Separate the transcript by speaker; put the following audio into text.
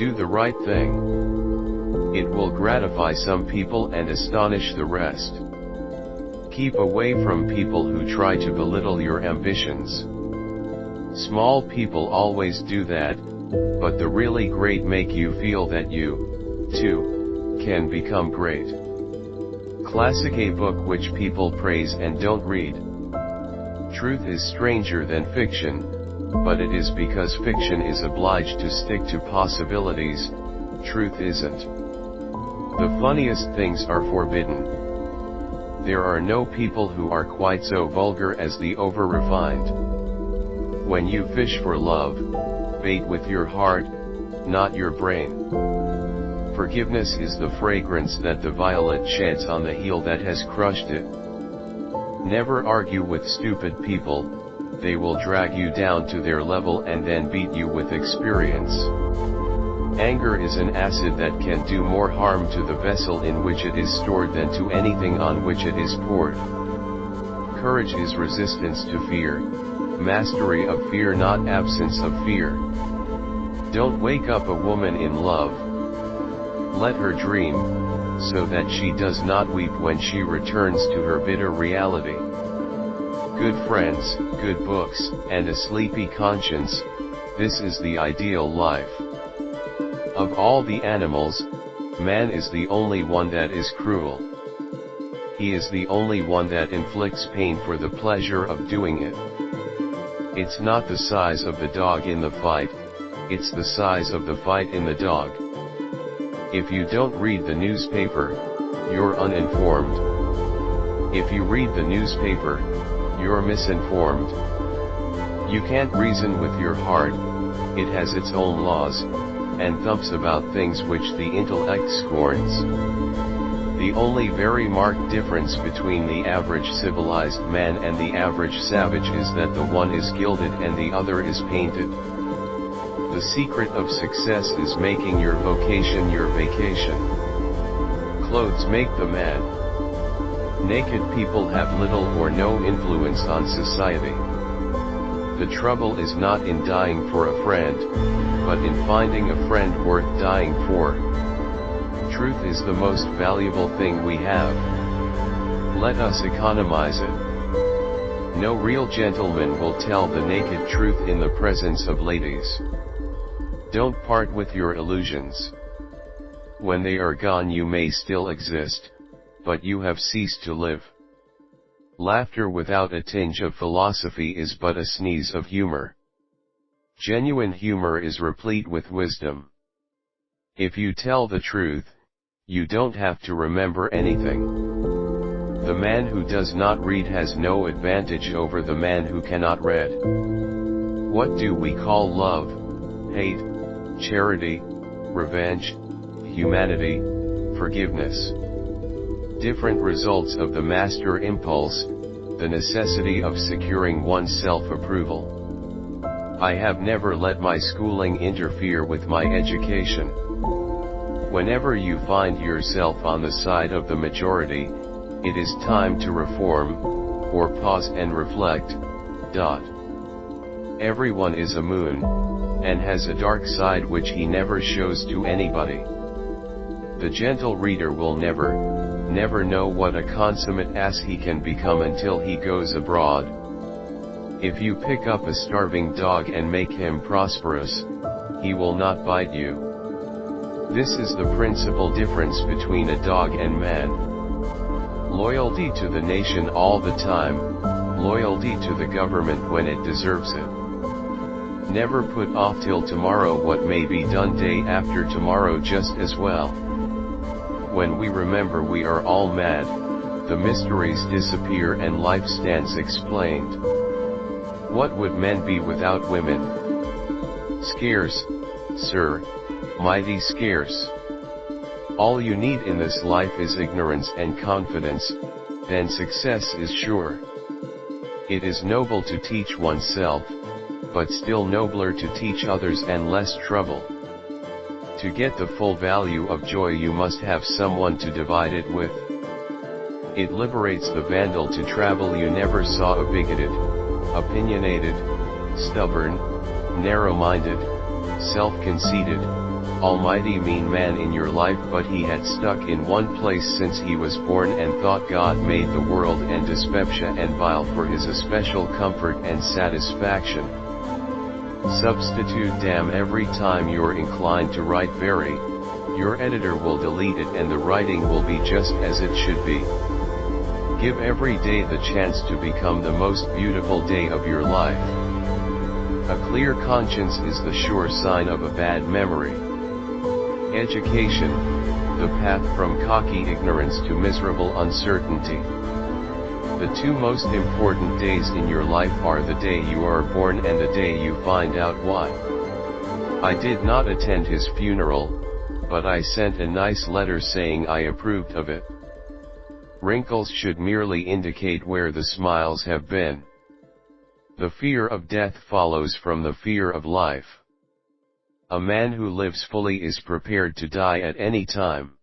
Speaker 1: Do the right thing. It will gratify some people and astonish the rest. Keep away from people who try to belittle your ambitions. Small people always do that, but the really great make you feel that you, too, can become great. Classic, a book which people praise and don't read. Truth is stranger than fiction, but it is because fiction is obliged to stick to possibilities, truth isn't. The funniest things are forbidden. There are no people who are quite so vulgar as the over-refined. When you fish for love, bait with your heart, not your brain. Forgiveness is the fragrance that the violet sheds on the heel that has crushed it. Never argue with stupid people, they will drag you down to their level and then beat you with experience. Anger is an acid that can do more harm to the vessel in which it is stored than to anything on which it is poured. Courage is resistance to fear, mastery of fear, not absence of fear. Don't wake up a woman in love. Let her dream, so that she does not weep when she returns to her bitter reality. Good friends, good books, and a sleepy conscience, this is the ideal life. Of all the animals, man is the only one that is cruel. He is the only one that inflicts pain for the pleasure of doing it. It's not the size of the dog in the fight, it's the size of the fight in the dog. If you don't read the newspaper, you're uninformed. If you read the newspaper, you're misinformed. You can't reason with your heart, it has its own laws, and thumps about things which the intellect scorns. The only very marked difference between the average civilized man and the average savage is that the one is gilded and the other is painted. The secret of success is making your vocation your vacation. Clothes make the man. Naked people have little or no influence on society. The trouble is not in dying for a friend, but in finding a friend worth dying for. Truth is the most valuable thing we have. Let us economize it. No real gentleman will tell the naked truth in the presence of ladies. Don't part with your illusions. When they are gone you may still exist, but you have ceased to live. Laughter without a tinge of philosophy is but a sneeze of humor. Genuine humor is replete with wisdom. If you tell the truth, you don't have to remember anything. The man who does not read has no advantage over the man who cannot read. What do we call love, hate, charity, revenge, humanity, forgiveness? Different results of the master impulse, the necessity of securing one's self-approval. I have never let my schooling interfere with my education. Whenever you find yourself on the side of the majority, it is time to reform, or pause and reflect. Everyone is a moon, and has a dark side which he never shows to anybody. The gentle reader will never know what a consummate ass he can become until he goes abroad. If you pick up a starving dog and make him prosperous, he will not bite you. This is the principal difference between a dog and man. Loyalty to the nation all the time, loyalty to the government when it deserves it. Never put off till tomorrow what may be done day after tomorrow just as well. When we remember we are all mad, the mysteries disappear and life stands explained. What would men be without women? Scarce, sir, mighty scarce. All you need in this life is ignorance and confidence, then success is sure. It is noble to teach oneself, but still nobler to teach others and less trouble. To get the full value of joy you must have someone to divide it with. It liberates the vandal to travel. You never saw a bigoted, opinionated, stubborn, narrow-minded, self-conceited, almighty mean man in your life, but he had stuck in one place since he was born and thought God made the world and dyspepsia and bile for his especial comfort and satisfaction. Substitute damn every time you're inclined to write very, your editor will delete it and the writing will be just as it should be. Give every day the chance to become the most beautiful day of your life. A clear conscience is the sure sign of a bad memory. Education, the path from cocky ignorance to miserable uncertainty. The two most important days in your life are the day you are born and the day you find out why. I did not attend his funeral, but I sent a nice letter saying I approved of it. Wrinkles should merely indicate where the smiles have been. The fear of death follows from the fear of life. A man who lives fully is prepared to die at any time.